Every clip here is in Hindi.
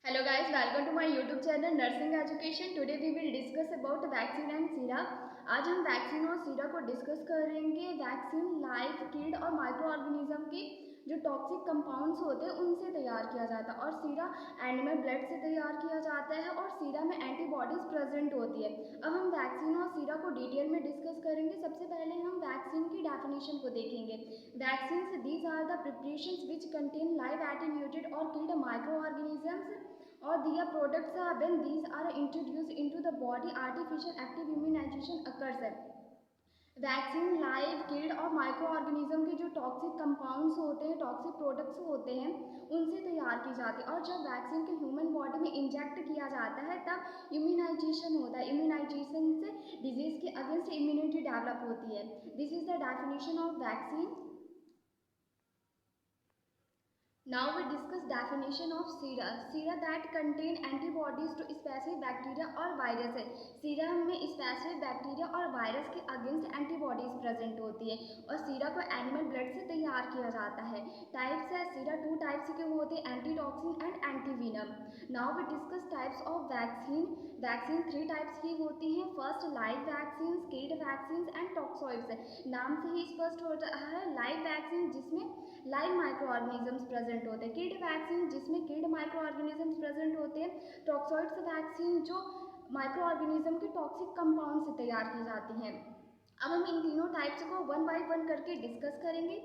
Hello guys, welcome to my YouTube channel Nursing Education. Today we will discuss about vaccine and सीरा। आज हम वैक्सीन और सीरा को डिस्कस करेंगे। वैक्सीन लाइव किड और माइक्रो ऑर्गेनिज्म की जो टॉक्सिक कंपाउंड्स होते हैं उनसे तैयार किया जाता है, और सीरा एनिमल ब्लड से तैयार किया जाता है और सीरा में एंटीबॉडीज प्रेजेंट होती है। अब हम वैक्सीन और सीरा को डिटेल में डिस्कस करेंगे। सबसे पहले हम वैक्सीन की डेफिनेशन को देखेंगे। Vaccines these are the preparations which contain live attenuated और killed micro organisms or their products when these are introduced into the body artificial active immunization occurs। Vaccine live killed और माइक्रो ऑर्गेनिज्म के जो टॉक्सिक कंपाउंड्स होते हैं, टॉक्सिक प्रोडक्ट्स होते हैं, उनसे तैयार की जाती है। और जब वैक्सीन के ह्यूमन बॉडी में इंजेक्ट किया जाता है तब इम्यूनाइजेशन होता है। इम्यूनाइजेशन से डिजीज के अगेंस्ट इम्यूनिटी डेवलप होती है। This is the definition of vaccine. Now we discuss definition of sera. Sera that contain antibodies to specific bacteria or virus है। सीरम में स्पेसिफिक बैक्टीरिया और वायरस के अगेंस्ट एंटीबॉडीज प्रेजेंट होती है, और सीरा को एनिमल ब्लड से तैयार किया जाता है। टाइप्स है सीरा, 2 टाइप्स के होते हैं, antitoxin and antivenom. Now we discuss types of vaccine. Vaccine 3 types की होती हैं। First live vaccine, killed vaccine and toxoids. नाम से ही स्पष्ट होता है लाइव वैक्सीन जिसमें लाइव माइक्रो ऑर्गेनिजम्स प्रेजेंट होते हैं, किल्ड वैक्सीन जिसमें किल्ड माइक्रो ऑर्गेनिजम्स प्रेजेंट होते हैं, टॉक्सॉइड्स वैक्सीन जो माइक्रो ऑर्गेनिज्म के टॉक्सिक कंपाउंड से तैयार की जाती हैं। अब हम इन तीनों टाइप्स को वन बाय वन करके डिस्कस करेंगे।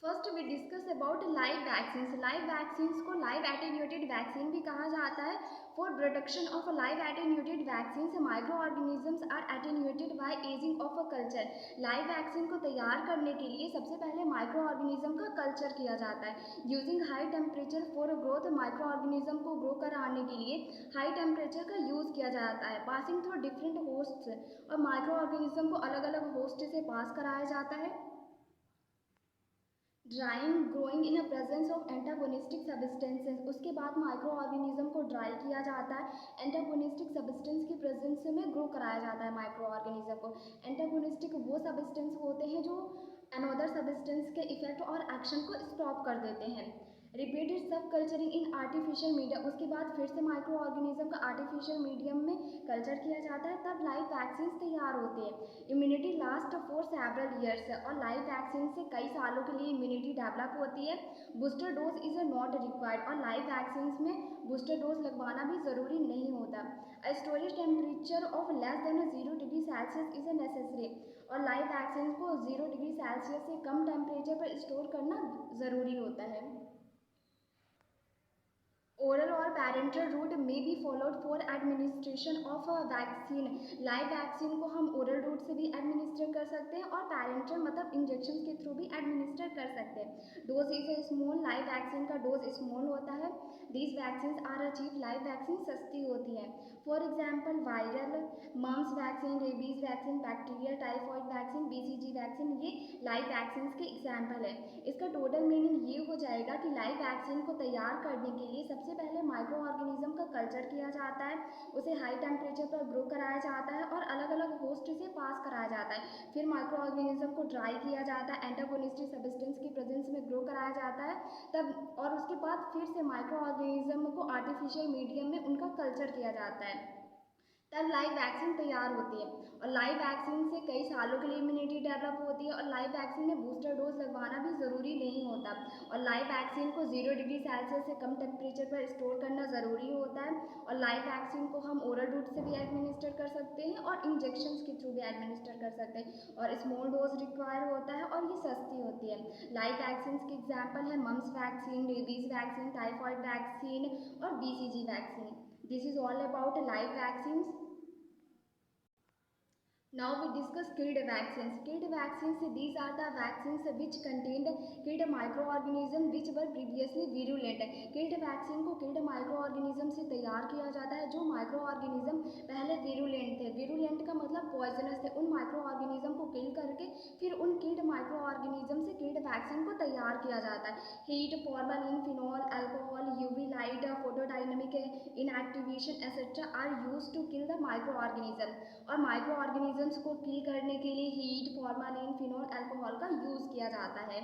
First we discuss about live vaccine. Live vaccine को लाइव एटेन्यूएटेड वैक्सीन भी कहा जाता है। For production of live attenuated vaccine micro organisms are attenuated by ageing of a culture. Live vaccine को तैयार करने के लिए सबसे पहले माइक्रो ऑर्गेनिज्म का कल्चर किया जाता है। Using high temperature for growth, micro organism को ग्रो कराने के लिए हाई टेम्परेचर का यूज़ किया जाता है। पासिंग थ्रू डिफरेंट होस्ट्स, और माइक्रो ऑर्गेनिज्म को अलग अलग होस्ट से पास कराया जाता है। Drawing growing in presence of antagonistic substances. उसके बाद माइक्रो ऑर्गेनिज्म को ड्राई किया जाता है। एंटागोनिस्टिक सब्सटेंस की प्रेजेंस में ग्रो कराया जाता है माइक्रो ऑर्गेनिज्म को। एंटागोनिस्टिक वो सब्सटेंस होते हैं जो अनदर सब्सटेंस के इफेक्ट और एक्शन को स्टॉप कर देते हैं। रिपीटेड सब कल्चरिंग इन आर्टिफिशियल मीडियम। उसके बाद फिर से माइक्रो ऑर्गेनिज्म का आर्टिफिशियल मीडियम में कल्चर किया जाता है, तब लाइव वैक्सीन तैयार होते हैं। Immunity last for several years, और लाइव वैक्सीन से कई सालों के लिए इम्यूनिटी डेवलप होती है। Booster dose is not required, और लाइव वैक्सीन में बूस्टर डोज लगवाना भी ज़रूरी नहीं होता। Storage temperature of less than 0 degree Celsius is necessary, और लाइव वैक्सीन को 0 डिग्री सेल्सियस से कम टेम्परेचर पर स्टोर करना ज़रूरी होता है। ओरल और पैरेंटल रूट में be followed for administration of vaccine. Live vaccine को हम ओरल रूट से भी एडमिनिस्टर कर सकते हैं, और पैरेंटल मतलब इंजेक्शन के थ्रू भी एडमिनिस्टर कर सकते हैं। Dose is small, live vaccine का डोज स्मॉल होता है। These vaccine are cheap, live vaccine सस्ती होती है। For example viral, mumps vaccine, rabies vaccine, bacterial typhoid vaccine, BCG vaccine, ये लाइव वैक्सीन के एग्जाम्पल है। इसका टोटल मीनिंग ये हो जाएगा कि लाइव वैक्सीन को तैयार करने के लिए सबसे पहले माइक्रो ऑर्गेनिज्म का कल्चर किया जाता है, उसे हाई टेम्परेचर पर ग्रो कराया जाता है और अलग अलग होस्ट से पास कराया जाता है। फिर माइक्रो ऑर्गेनिज्म को ड्राई किया जाता है, एंटागोनिस्टिक सब्सटेंस की प्रेजेंस में ग्रो कराया जाता है तब, और उसके बाद फिर से माइक्रो ऑर्गेनिज्म को आर्टिफिशियल मीडियम में उनका कल्चर किया जाता है, तब लाइव वैक्सीन तैयार होती है। और लाइव वैक्सीन से कई सालों के लिए इम्यूनिटी डेवलप होती है, और लाइव वैक्सीन में बूस्टर डोज लगवाना भी ज़रूरी नहीं होता। और लाइव वैक्सीन को 0 डिग्री सेल्सियस से कम टेम्परेचर पर स्टोर करना ज़रूरी होता है। और लाइव वैक्सीन को हम ओरल रूट से भी एडमिनिस्टर कर सकते हैं और इंजेक्शन के थ्रू भी एडमिनिस्टर कर सकते हैं, और स्मॉल डोज रिक्वायर होता है, और ये सस्ती होती है। लाइव वैक्सीन के एग्जाम्पल है mumps vaccine, rabies vaccine, typhoid vaccine और BCG vaccine. This is all about live vaccine. Now we discuss killed vaccines. Killed vaccines, these are the vaccines which contained killed microorganism which were previously virulent. Killed vaccine को killed microorganism से तैयार किया जाता है जो microorganism पहले virulent थे। virulent का मतलब poisonous थे। उन microorganism को kill करके फिर उन killed microorganism से killed vaccine को तैयार किया जाता है। Heat, formalin, phenol, alcohol, UV light, photodynamic inactivation etc. are used to kill the microorganism, और माइक्रो ऑर्गेनिजम्स को किल करने के लिए हीट, फॉर्मालिन, फिनोल, अल्कोहल का यूज़ किया जाता है।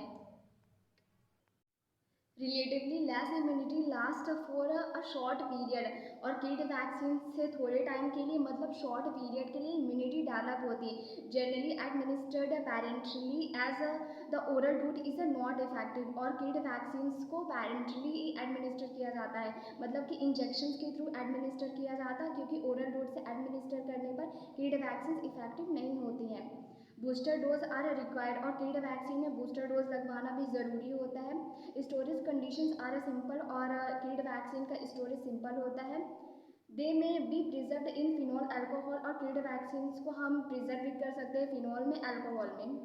Relatively less immunity last for a short period. और किड वैक्सीन से थोड़े टाइम के लिए मतलब शॉर्ट पीरियड के लिए इम्यूनिटी डेवलप होती है। Generally administered parenterally as the oral route is not effective. और किड वैक्सीन को पेरेंटली एडमिनिस्टर किया जाता है, मतलब कि इंजेक्शन के थ्रू एडमिनिस्टर किया जाता है, क्योंकि ओरल रूट से एडमिनिस्टर करने पर किड वैक्सीन इफेक्टिव नहीं होती हैं। Booster dose are required. और किड वैक्सीन में बूस्टर डोज लगवाना भी ज़रूरी होता है। Storage conditions are simple. और किड वैक्सीन का स्टोरेज सिंपल होता है। They may be preserve in phenol alcohol. और किड वैक्सीन को हम प्रिजर्व भी कर सकते हैं फिनॉल में, अल्कोहल में।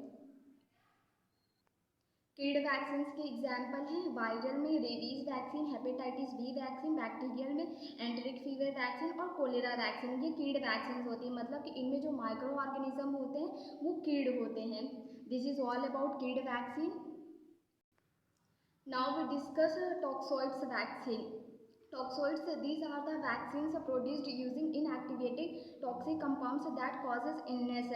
किड वैक्सीन के एग्जाम्पल हैं वायरल में rabies vaccine, hepatitis B vaccine, bacterial में एंटेरिक फीवर वैक्सीन और कोलेरा वैक्सीन। ये कीड वैक्सीन होती है, मतलब कि इनमें जो माइक्रो ऑर्गेनिज्म होते हैं वो कीड़ होते हैं। दिस इज ऑल अबाउट कीड vaccine. Now we discuss toxoids vaccine. Toxoids, these are the vaccines produced using inactivated toxic compounds that causes illness.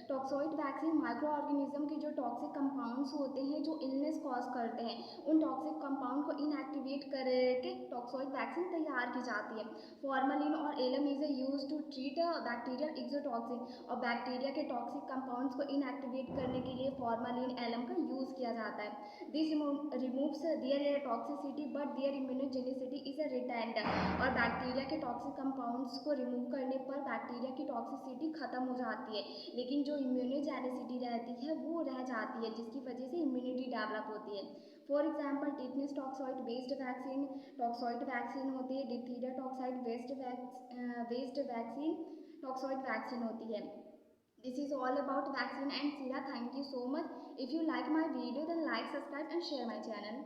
Toxoid vaccine microorganism के जो टॉक्सिक कंपाउंड्स होते हैं जो इलनेस कॉज करते हैं, उन टॉक्सिक कंपाउंड को इनएक्टिवेट करके टॉक्सोइड वैक्सीन तैयार की जाती है। फॉर्मलिन और alum is use to treat bacterial exotoxin. और बैक्टीरिया के टॉक्सिक कंपाउंड्स को इनएक्टिवेट करने के लिए फॉर्मलिन एलम का यूज़ किया जाता है। This removes their toxicity but their immunogenicity is retained. और बैक्टीरिया के टॉक्सिक कंपाउंड्स को रिमूव करने पर बैक्टीरिया की टॉक्सिसिटी खत्म हो जाती है, लेकिन जो इम्यूनोजेनिसिटी रहती है वो रह जाती है, जिसकी वजह से इम्यूनिटी डेवलप होती है। For example tetanus toxoid based vaccine toxoid vaccine होती है। Diphtheria toxoid based vaccine toxoid vaccine होती है। This is all about vaccine and Sira. Thank you so much. If you like my video then like, subscribe and share my channel.